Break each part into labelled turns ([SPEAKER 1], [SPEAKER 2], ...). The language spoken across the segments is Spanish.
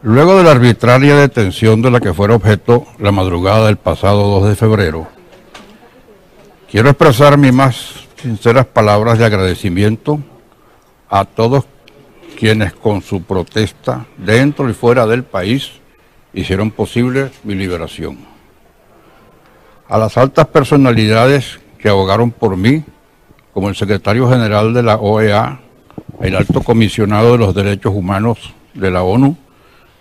[SPEAKER 1] Luego de la arbitraria detención de la que fuera objeto la madrugada del pasado 2 de febrero, quiero expresar mis más sinceras palabras de agradecimiento a todos quienes con su protesta dentro y fuera del país hicieron posible mi liberación. A las altas personalidades que abogaron por mí, como el secretario general de la OEA, el alto comisionado de los derechos humanos de la ONU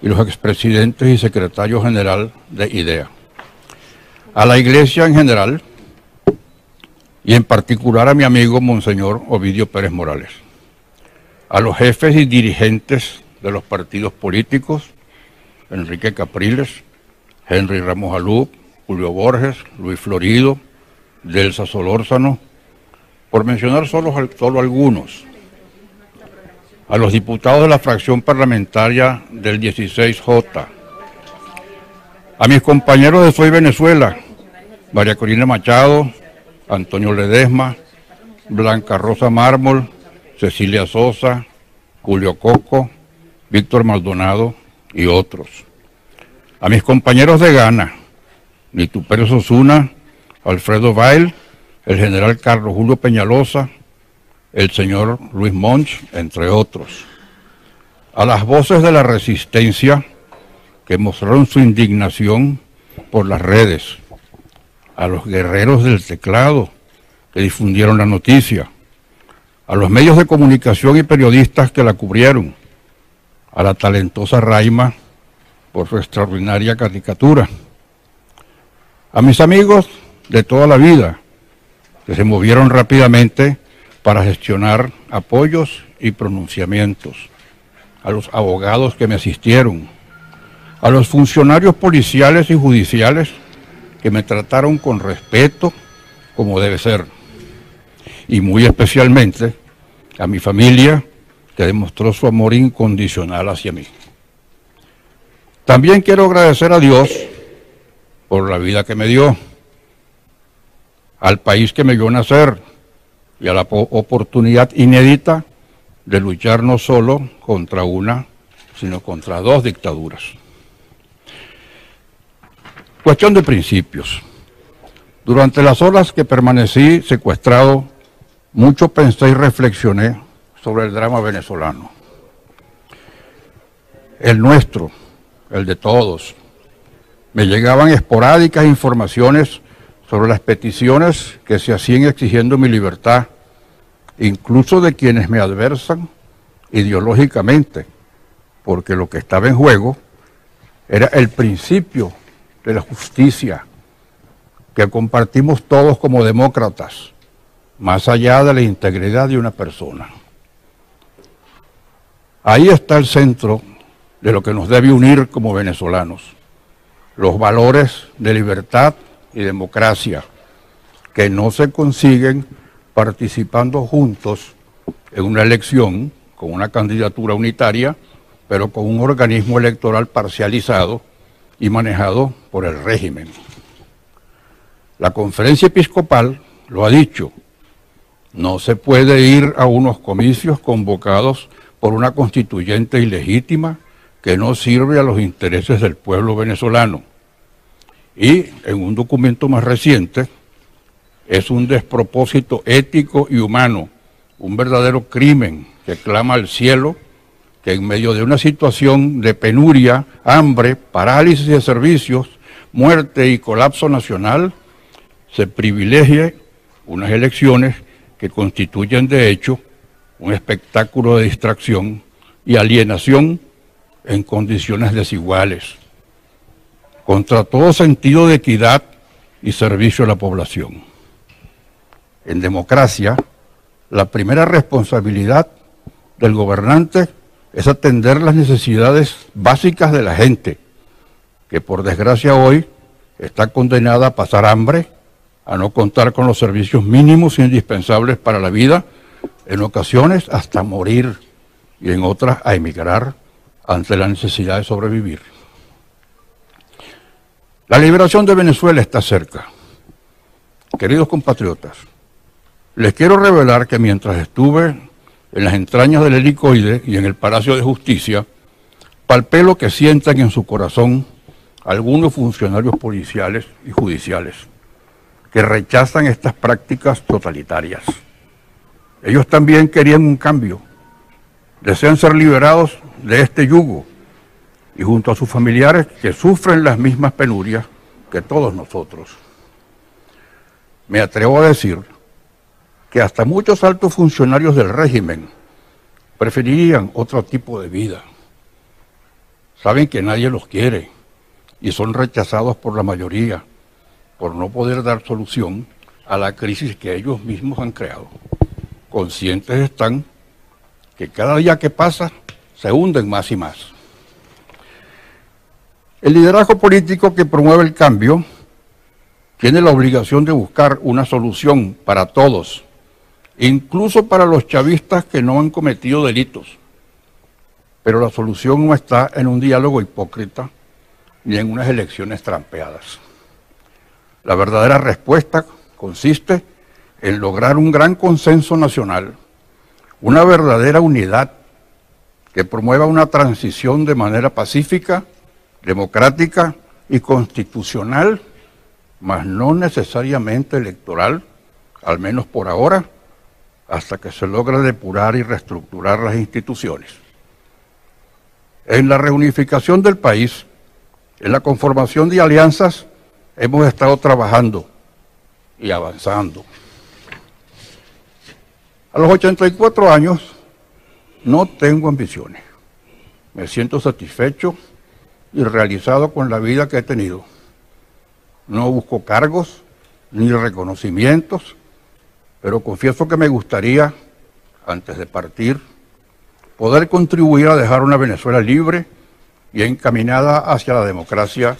[SPEAKER 1] y los expresidentes y secretario general de IDEA. A la Iglesia en general y en particular a mi amigo Monseñor Ovidio Pérez Morales. A los jefes y dirigentes de los partidos políticos, Enrique Capriles, Henry Ramos Alú, Julio Borges, Luis Florido, Delsa Solórzano, por mencionar solo algunos. A los diputados de la fracción parlamentaria del 16J, a mis compañeros de Soy Venezuela, María Corina Machado, Antonio Ledesma, Blanca Rosa Mármol, Cecilia Sosa, Julio Coco, Víctor Maldonado y otros. A mis compañeros de Ghana, Nitu Pérez Osuna, Alfredo Bail, el general Carlos Julio Peñalosa, el señor Luis Monch, entre otros. A las voces de la resistencia que mostraron su indignación por las redes, a los guerreros del teclado que difundieron la noticia, a los medios de comunicación y periodistas que la cubrieron, a la talentosa Raima por su extraordinaria caricatura, a mis amigos de toda la vida que se movieron rápidamente para gestionar apoyos y pronunciamientos, a los abogados que me asistieron, a los funcionarios policiales y judiciales que me trataron con respeto como debe ser, y muy especialmente a mi familia que demostró su amor incondicional hacia mí. También quiero agradecer a Dios por la vida que me dio, al país que me vio nacer y a la oportunidad inédita de luchar no solo contra una, sino contra dos dictaduras. Cuestión de principios. Durante las horas que permanecí secuestrado, mucho pensé y reflexioné sobre el drama venezolano. El nuestro, el de todos. Me llegaban esporádicas informaciones sobre las peticiones que se hacían exigiendo mi libertad, incluso de quienes me adversan ideológicamente, porque lo que estaba en juego era el principio de la justicia que compartimos todos como demócratas, más allá de la integridad de una persona. Ahí está el centro de lo que nos debe unir como venezolanos, los valores de libertad y democracia, que no se consiguen participando juntos en una elección con una candidatura unitaria, pero con un organismo electoral parcializado y manejado por el régimen. La Conferencia Episcopal lo ha dicho, no se puede ir a unos comicios convocados por una constituyente ilegítima que no sirve a los intereses del pueblo venezolano. Y en un documento más reciente, es un despropósito ético y humano, un verdadero crimen que clama al cielo que en medio de una situación de penuria, hambre, parálisis de servicios, muerte y colapso nacional, se privilegie unas elecciones que constituyen de hecho un espectáculo de distracción y alienación en condiciones desiguales, contra todo sentido de equidad y servicio a la población. En democracia, la primera responsabilidad del gobernante es atender las necesidades básicas de la gente, que por desgracia hoy está condenada a pasar hambre, a no contar con los servicios mínimos indispensables para la vida, en ocasiones hasta morir y en otras a emigrar ante la necesidad de sobrevivir. La liberación de Venezuela está cerca. Queridos compatriotas, les quiero revelar que mientras estuve en las entrañas del helicoide y en el Palacio de Justicia, Palpé lo que sientan en su corazón algunos funcionarios policiales y judiciales que rechazan estas prácticas totalitarias. Ellos también querían un cambio, desean ser liberados de este yugo y junto a sus familiares que sufren las mismas penurias que todos nosotros. Me atrevo a decir que hasta muchos altos funcionarios del régimen preferirían otro tipo de vida. Saben que nadie los quiere y son rechazados por la mayoría por no poder dar solución a la crisis que ellos mismos han creado. Conscientes están que cada día que pasa se hunden más y más. El liderazgo político que promueve el cambio tiene la obligación de buscar una solución para todos, incluso para los chavistas que no han cometido delitos. Pero la solución no está en un diálogo hipócrita ni en unas elecciones trampeadas. La verdadera respuesta consiste en lograr un gran consenso nacional, una verdadera unidad que promueva una transición de manera pacífica, democrática y constitucional, mas no necesariamente electoral, al menos por ahora, hasta que se logre depurar y reestructurar las instituciones. En la reunificación del país, en la conformación de alianzas, hemos estado trabajando y avanzando. A los 84 años no tengo ambiciones. Me siento satisfecho y realizado con la vida que he tenido. No busco cargos ni reconocimientos, pero confieso que me gustaría, antes de partir, poder contribuir a dejar una Venezuela libre y encaminada hacia la democracia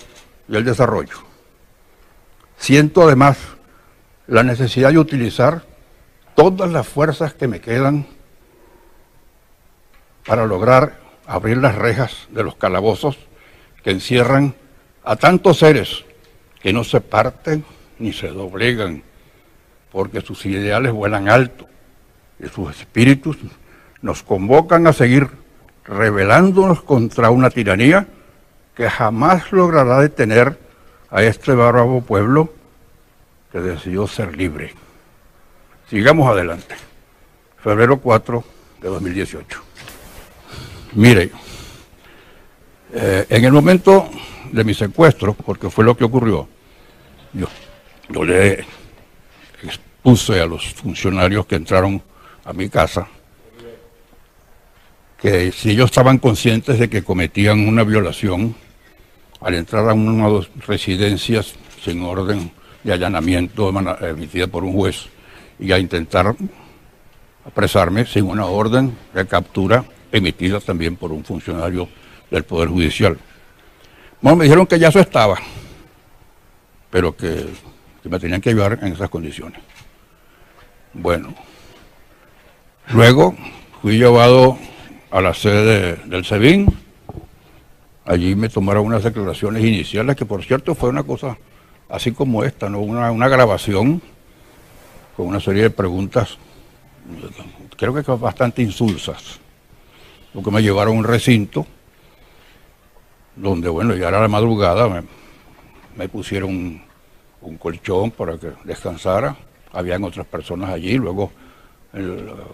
[SPEAKER 1] y el desarrollo. Siento además la necesidad de utilizar todas las fuerzas que me quedan para lograr abrir las rejas de los calabozos que encierran a tantos seres que no se parten ni se doblegan, porque sus ideales vuelan alto y sus espíritus nos convocan a seguir rebelándonos contra una tiranía que jamás logrará detener a este bravo pueblo que decidió ser libre. Sigamos adelante. Febrero 4 de 2018. Mire, en el momento de mi secuestro, porque fue lo que ocurrió, yo le expuse a los funcionarios que entraron a mi casa que si ellos estaban conscientes de que cometían una violación al entrar a una de las residencias sin orden de allanamiento emitida por un juez y a intentar apresarme sin una orden de captura emitida también por un funcionario del Poder Judicial. Bueno, me dijeron que ya eso estaba, pero que me tenían que ayudar en esas condiciones. Bueno, luego fui llevado a la sede del SEBIN. Allí me tomaron unas declaraciones iniciales, que por cierto fue una cosa así como esta, ¿no? Una grabación con una serie de preguntas, creo que bastante insulsas, porque me llevaron a un recinto donde, bueno, ya era la madrugada, me pusieron un colchón para que descansara, habían otras personas allí, luego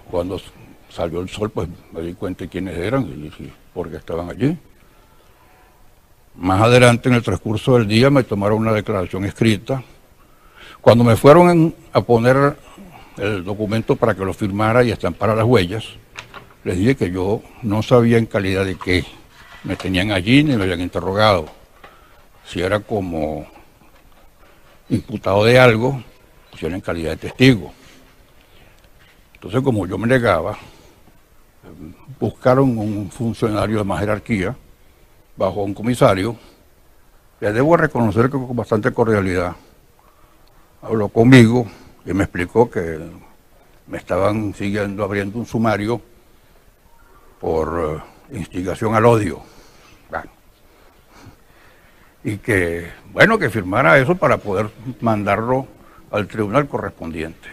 [SPEAKER 1] cuando salió el sol, pues me di cuenta de quiénes eran y por qué estaban allí. Más adelante, en el transcurso del día, me tomaron una declaración escrita. Cuando me fueron a poner el documento para que lo firmara y estampara las huellas, les dije que yo no sabía en calidad de qué me tenían allí ni me habían interrogado. Si era como imputado de algo, pues era en calidad de testigo. Entonces, como yo me negaba, buscaron un funcionario de más jerarquía, bajo un comisario, le debo reconocer que con bastante cordialidad habló conmigo y me explicó que me estaban abriendo un sumario por instigación al odio. Bueno, y que, bueno, que firmara eso para poder mandarlo al tribunal correspondiente.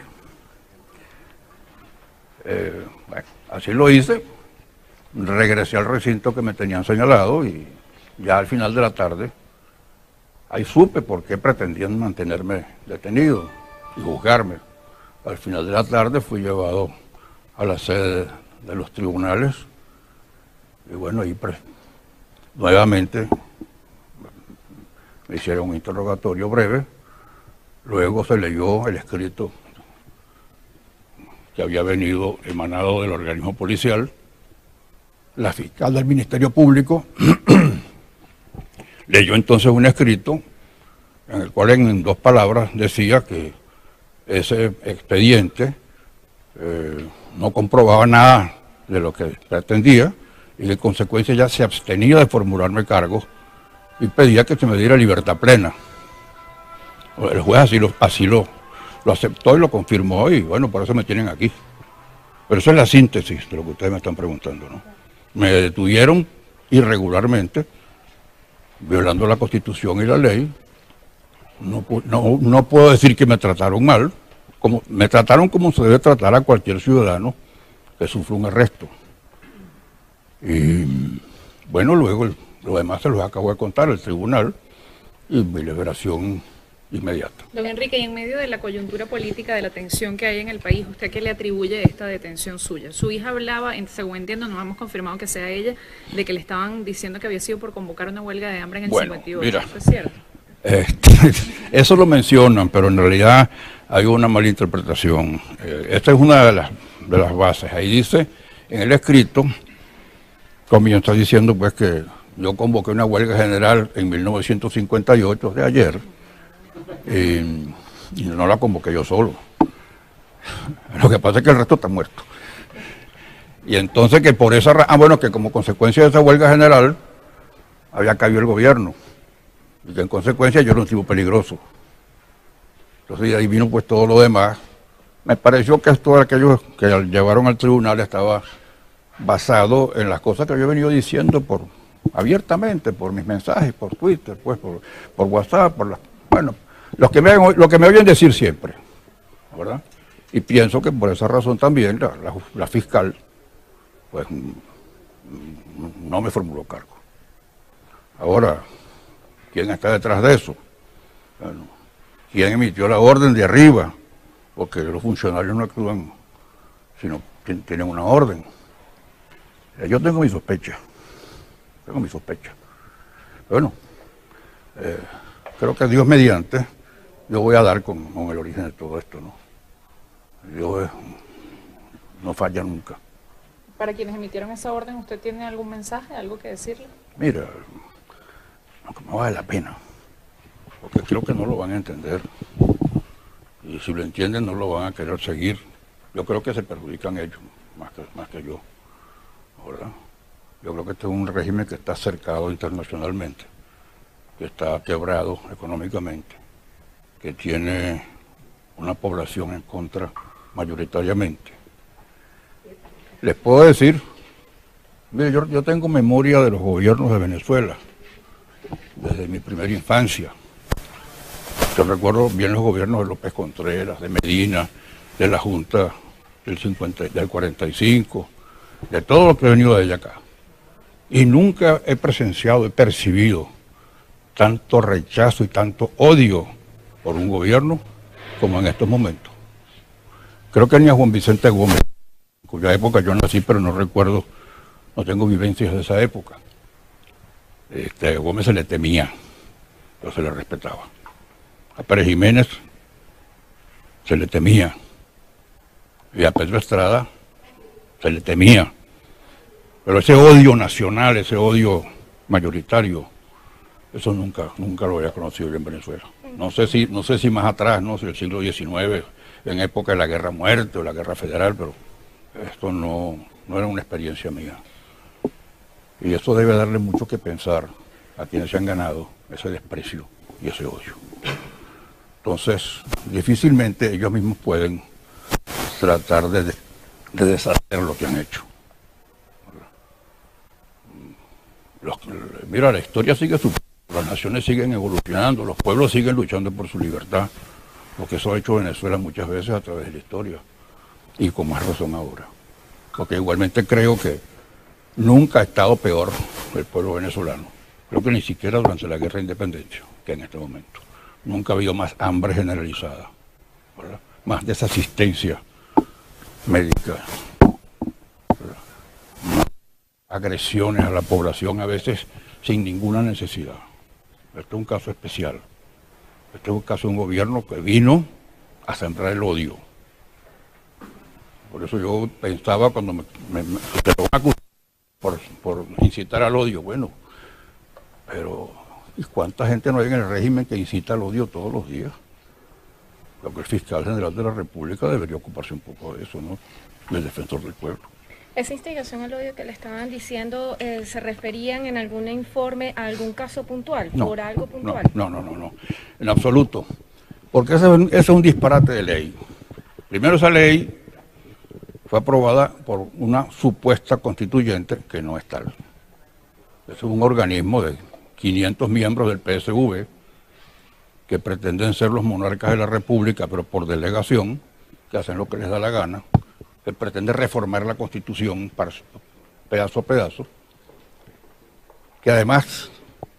[SPEAKER 1] Bueno, así lo hice, regresé al recinto que me tenían señalado y ya al final de la tarde, ahí supe por qué pretendían mantenerme detenido y juzgarme. Al final de la tarde fui llevado a la sede de los tribunales y bueno, ahí nuevamente me hicieron un interrogatorio breve, luego se leyó el escrito que había venido emanado del organismo policial, la fiscal del Ministerio Público leyó entonces un escrito en el cual en 2 palabras decía que ese expediente no comprobaba nada de lo que pretendía y que en consecuencia ya se abstenía de formularme cargos y pedía que se me diera libertad plena. El juez así lo aceptó y lo confirmó y bueno, por eso me tienen aquí. Pero eso es la síntesis de lo que ustedes me están preguntando, ¿no? Me detuvieron irregularmente, violando la Constitución y la ley. No puedo decir que me trataron mal, me trataron como se debe tratar a cualquier ciudadano que sufre un arresto. Y bueno, luego lo demás se los acabo de contar al tribunal y mi liberación inmediata.
[SPEAKER 2] Don Enrique, y en medio de la coyuntura política, de la tensión que hay en el país, ¿usted qué le atribuye esta detención suya? Su hija hablaba, según entiendo, no hemos confirmado que sea ella, de que le estaban diciendo que había sido por convocar una huelga de hambre en el 58.
[SPEAKER 1] Mira,
[SPEAKER 2] ¿Eso es cierto?
[SPEAKER 1] Eso lo mencionan, pero en realidad hay una mala interpretación. Esta es una de las bases. Ahí dice, en el escrito, comienza diciendo pues que yo convoqué una huelga general en 1958, de ayer, y no la convoqué yo solo. Lo que pasa es que el resto está muerto. Y entonces que por esa razón, bueno, que como consecuencia de esa huelga general, había caído el gobierno. Y que en consecuencia yo era un tipo peligroso. Entonces de ahí vino pues todo lo demás. Me pareció que esto de aquellos que llevaron al tribunal estaba basado en las cosas que yo he venido diciendo abiertamente, por mis mensajes, por Twitter, pues, por WhatsApp, bueno, lo que me oyen decir siempre, ¿verdad? Y pienso que por esa razón también la fiscal pues no me formuló cargo. Ahora, ¿quién está detrás de eso? Bueno, ¿quién emitió la orden de arriba? Porque los funcionarios no actúan, sino tienen una orden. Yo tengo mi sospecha. Bueno, creo que Dios mediante, yo voy a dar con el origen de todo esto, ¿no? Dios no falla nunca.
[SPEAKER 2] Para quienes emitieron esa orden, ¿usted tiene algún mensaje, algo que decirle?
[SPEAKER 1] Mira, aunque no vale la pena, porque creo que no lo van a entender. Y si lo entienden, no lo van a querer seguir. Yo creo que se perjudican ellos, más que yo, ¿verdad? Yo creo que este es un régimen que está cercado internacionalmente, que está quebrado económicamente, que tiene una población en contra mayoritariamente. Les puedo decir, mire, yo tengo memoria de los gobiernos de Venezuela, desde mi primera infancia. Yo recuerdo bien los gobiernos de López Contreras, de Medina, de la Junta del 45, de todo lo que he venido de allá acá. Y nunca he presenciado, he percibido tanto rechazo y tanto odio por un gobierno como en estos momentos. Creo que ni a Juan Vicente Gómez, en cuya época yo nací, pero no recuerdo, no tengo vivencias de esa época. A Gómez se le temía, pero se le respetaba. A Pérez Jiménez se le temía. Y a Pedro Estrada se le temía. Pero ese odio nacional, ese odio mayoritario, eso nunca lo había conocido yo en Venezuela. No sé si más atrás, no sé, el siglo XIX, en época de la guerra muerte o la guerra federal, pero esto no era una experiencia mía. Y eso debe darle mucho que pensar a quienes se han ganado ese desprecio y ese odio. Entonces, difícilmente ellos mismos pueden tratar de deshacer lo que han hecho. Mira, la historia sigue las naciones siguen evolucionando, los pueblos siguen luchando por su libertad, porque eso ha hecho Venezuela muchas veces a través de la historia, y con más razón ahora. Porque igualmente creo que Nunca ha estado peor el pueblo venezolano. Creo que ni siquiera durante la guerra de independencia, que en este momento. Nunca ha habido más hambre generalizada, ¿verdad? Más desasistencia médica, ¿verdad? Más agresiones a la población, a veces sin ninguna necesidad. Este es un caso especial. Este es un caso de un gobierno que vino a sembrar el odio. Por eso yo pensaba cuando te lo acusé por incitar al odio, bueno, pero ¿y cuánta gente no hay en el régimen que incita al odio todos los días? Creo que el fiscal general de la República debería ocuparse un poco de eso, ¿no? El defensor del pueblo.
[SPEAKER 3] Esa instigación al odio que le estaban diciendo, ¿se referían en algún informe a algún caso puntual?
[SPEAKER 1] No,
[SPEAKER 3] ¿Por algo puntual?
[SPEAKER 1] no, en absoluto. Porque ese es un disparate de ley. Primero, esa ley fue aprobada por una supuesta constituyente que no es tal. Es un organismo de 500 miembros del PSV que pretenden ser los monarcas de la República, pero por delegación, que hacen lo que les da la gana, que pretende reformar la Constitución pedazo a pedazo, que además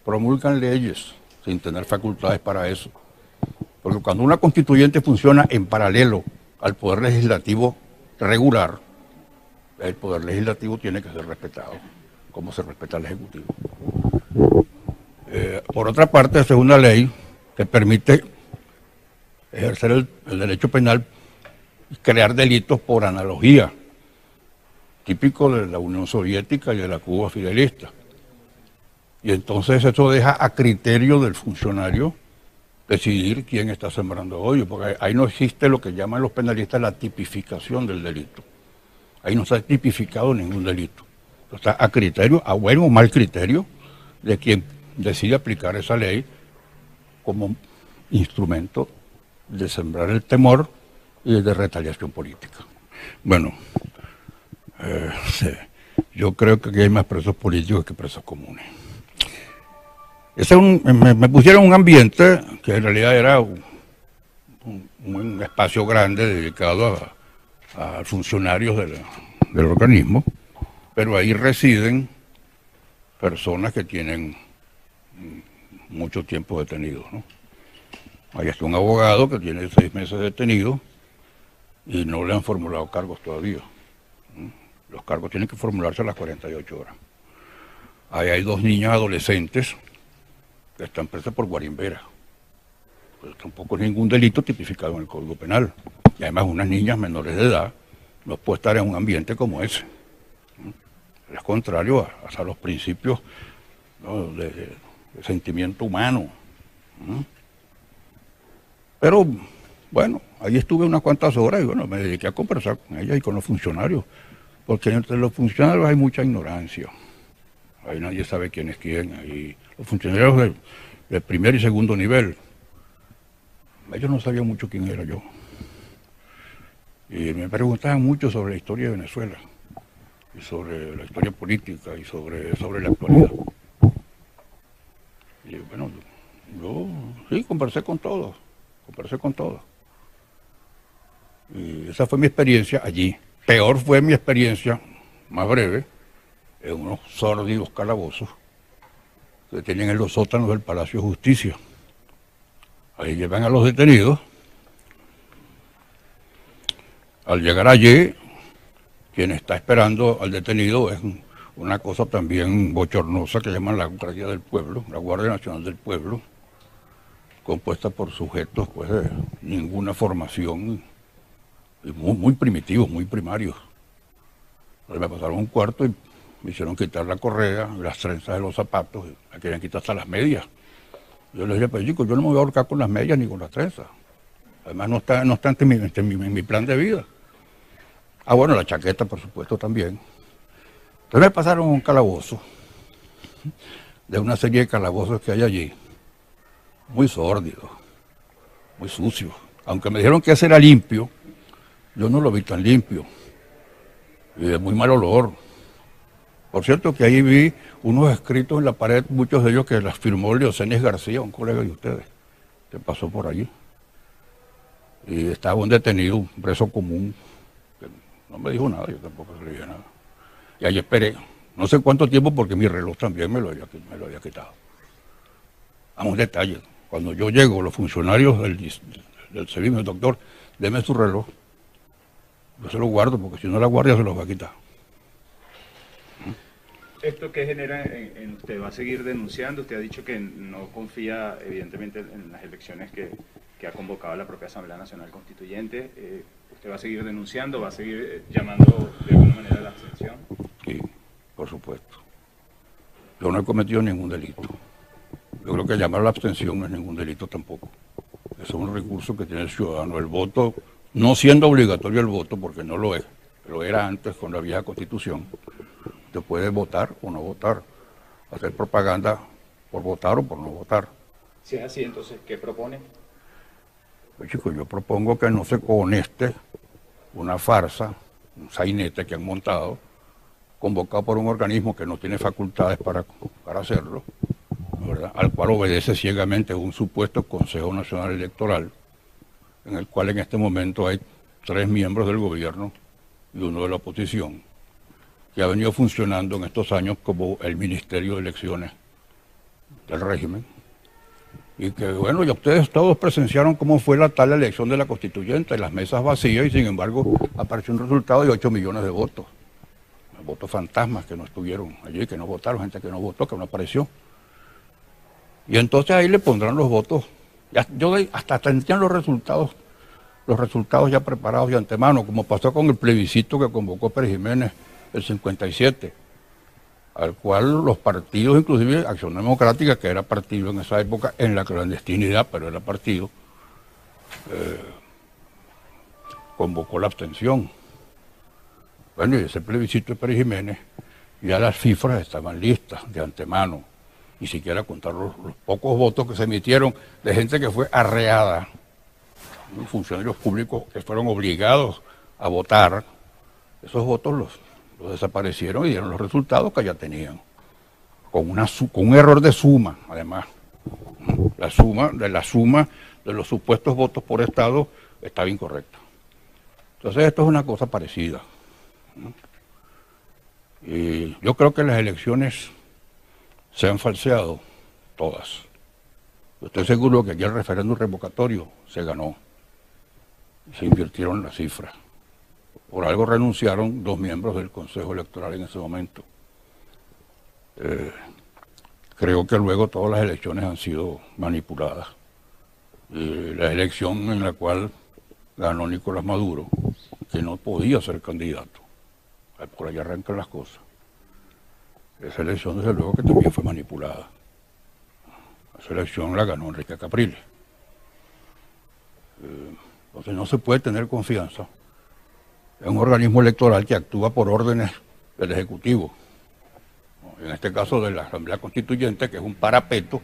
[SPEAKER 1] promulgan leyes sin tener facultades para eso. Porque cuando una constituyente funciona en paralelo al Poder Legislativo regular, el Poder Legislativo tiene que ser respetado, como se respeta el Ejecutivo. Por otra parte, esa es una ley que permite ejercer el derecho penal y crear delitos por analogía, típico de la Unión Soviética y de la Cuba fidelista. Y entonces eso deja a criterio del funcionario decidir quién está sembrando odio, porque ahí no existe lo que llaman los penalistas la tipificación del delito. Ahí no está tipificado ningún delito. Está a criterio, a buen o mal criterio, de quien decide aplicar esa ley como instrumento de sembrar el temor y de retaliación política. Bueno, sí, yo creo que aquí hay más presos políticos que presos comunes. Me pusieron un ambiente que en realidad era un espacio grande dedicado a funcionarios del organismo, pero ahí residen personas que tienen mucho tiempo detenidos, ¿no? Ahí está un abogado que tiene 6 meses detenido y no le han formulado cargos todavía. Los cargos tienen que formularse a las 48 horas. Ahí hay 2 niñas adolescentes que están presas por guarimbera. Pues tampoco es ningún delito tipificado en el Código Penal. Y además unas niñas menores de edad no pueden estar en un ambiente como ese. Es contrario a los principios, ¿no?, de sentimiento humano. Pero bueno, ahí estuve unas cuantas horas y bueno, me dediqué a conversar con ella y con los funcionarios, porque entre los funcionarios hay mucha ignorancia. Ahí nadie sabe quién es quién. Ahí los funcionarios del primer y segundo nivel, ellos no sabían mucho quién era yo. Y me preguntaban mucho sobre la historia de Venezuela, y sobre la historia política, y sobre la actualidad. Y bueno, yo sí, conversé con todos. Y esa fue mi experiencia allí. Peor fue mi experiencia, más breve, en unos sórdidos calabozos que tienen en los sótanos del Palacio de Justicia. Ahí llevan a los detenidos. Al llegar allí, quien está esperando al detenido es una cosa también bochornosa que llaman la Guardia del Pueblo, la Guardia Nacional del Pueblo, compuesta por sujetos pues de ninguna formación y muy primitivos, muy primarios. Entonces me pasaron un cuarto y me hicieron quitar la correa, las trenzas de los zapatos, me querían quitar hasta las medias. Yo les dije, pues chicos, yo no me voy a ahorcar con las medias ni con las trenzas. Además no está en mi plan de vida. Ah, bueno, la chaqueta, por supuesto, también. Entonces me pasaron un calabozo, de una serie de calabozos que hay allí, muy sórdidos, muy sucios. Aunque me dijeron que ese era limpio, yo no lo vi tan limpio, y de muy mal olor. Por cierto que ahí vi unos escritos en la pared, muchos de ellos que las firmó Leocenes García, un colega de ustedes, que pasó por allí. Y estaba un detenido, un preso común, que no me dijo nada, yo tampoco le dije nada. Y ahí esperé No sé cuánto tiempo porque mi reloj también me lo había quitado. A un detalle. Cuando yo llego, los funcionarios del servicio, doctor, deme su reloj. Yo se lo guardo porque si no la guardia se los va a quitar.
[SPEAKER 4] ¿Esto qué genera en usted? ¿Va a seguir denunciando? Usted ha dicho que no confía, evidentemente, en las elecciones que ha convocado la propia Asamblea Nacional Constituyente. ¿Usted va a seguir denunciando? ¿Va a seguir llamando de alguna manera a la abstención?
[SPEAKER 1] Sí, por supuesto. Yo no he cometido ningún delito. Yo creo que llamar a la abstención no es ningún delito tampoco. Es un recurso que tiene el ciudadano. El voto, no siendo obligatorio el voto, porque no lo es, lo era antes con la vieja Constitución. Usted puede votar o no votar, hacer propaganda por votar o por no votar.
[SPEAKER 4] Si es así, entonces, ¿qué propone?
[SPEAKER 1] Pues chicos, yo propongo que no se coneste una farsa, un sainete que han montado, convocado por un organismo que no tiene facultades para hacerlo, ¿verdad? Al cual obedece ciegamente un supuesto Consejo Nacional Electoral, en el cual en este momento hay 3 miembros del gobierno y uno de la oposición, que ha venido funcionando en estos años como el Ministerio de Elecciones del régimen. Y que bueno, ya ustedes todos presenciaron cómo fue la tal elección de la constituyente, las mesas vacías, y sin embargo apareció un resultado de 8 millones de votos. Votos fantasmas que no estuvieron allí, que no votaron, gente que no votó, que no apareció. Y entonces ahí le pondrán los votos. Hasta tendrían los resultados ya preparados de antemano, como pasó con el plebiscito que convocó Pérez Jiménez el 57, al cual los partidos, inclusive Acción Democrática, que era partido en esa época, en la clandestinidad, pero era partido, convocó la abstención. Bueno, y ese plebiscito de Pérez Jiménez, ya las cifras estaban listas de antemano, ni siquiera contar los pocos votos que se emitieron de gente que fue arreada, funcionarios públicos que fueron obligados a votar. Esos votos los desaparecieron y dieron los resultados que ya tenían, con un error de suma, además. La suma de los supuestos votos por estado estaba incorrecta. Entonces esto es una cosa parecida. Y yo creo que las elecciones se han falseado, todas. Estoy seguro que aquí el referéndum revocatorio se ganó, se invirtieron las cifras. Por algo renunciaron 2 miembros del Consejo Electoral en ese momento. Creo que luego todas las elecciones han sido manipuladas. La elección en la cual ganó Nicolás Maduro, que no podía ser candidato, por ahí arrancan las cosas. Esa elección, desde luego, que también fue manipulada. Esa elección la ganó Enrique Capriles. Entonces no se puede tener confianza en un organismo electoral que actúa por órdenes del Ejecutivo. En este caso de la Asamblea Constituyente, que es un parapeto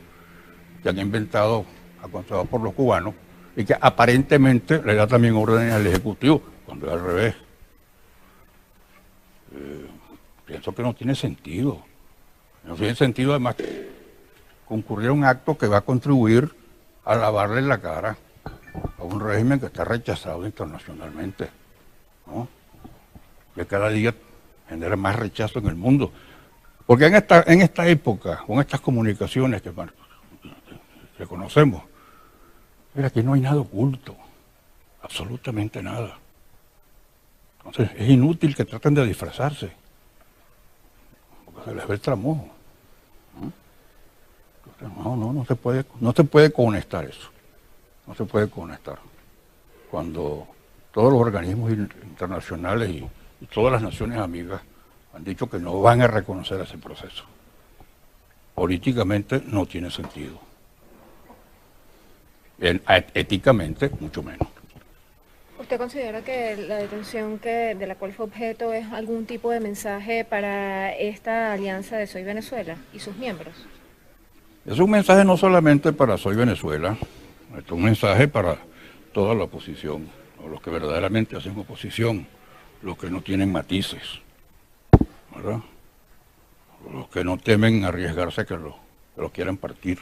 [SPEAKER 1] que han inventado, aconsejado por los cubanos, y que aparentemente le da también órdenes al Ejecutivo, cuando es al revés. Pienso que no tiene sentido. No tiene sentido, además, concurrir a un acto que va a contribuir a lavarle la cara a un régimen que está rechazado internacionalmente, ¿no? Que cada día genera más rechazo en el mundo. Porque en esta época, con estas comunicaciones que conocemos, mira, aquí no hay nada oculto, absolutamente nada. Entonces es inútil que traten de disfrazarse, porque se les ve el tramojo. No se puede conectar eso. No se puede conectar. Cuando todos los organismos internacionales y todas las naciones amigas han dicho que no van a reconocer ese proceso. Políticamente no tiene sentido. Éticamente, mucho menos.
[SPEAKER 3] ¿Usted considera que la detención de la cual fue objeto es algún tipo de mensaje para esta alianza de Soy Venezuela y sus miembros?
[SPEAKER 1] Es un mensaje no solamente para Soy Venezuela, es un mensaje para toda la oposición, o los que verdaderamente hacen oposición, los que no tienen matices, ¿verdad? Los que no temen arriesgarse a que lo quieran partir.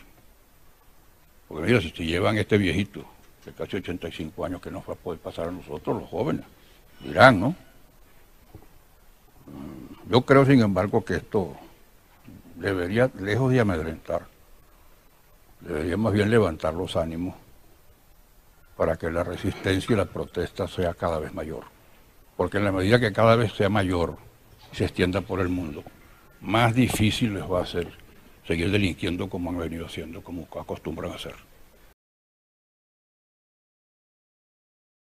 [SPEAKER 1] Porque mira, si llevan este viejito de casi 85 años, que nos va a poder pasar a nosotros, los jóvenes, dirán, ¿no? Yo creo, sin embargo, que esto debería, lejos de amedrentar, debería más bien levantar los ánimos para que la resistencia y la protesta sea cada vez mayor. Porque en la medida que cada vez sea mayor y se extienda por el mundo, más difícil les va a ser seguir delinquiendo como han venido haciendo, como acostumbran a hacer.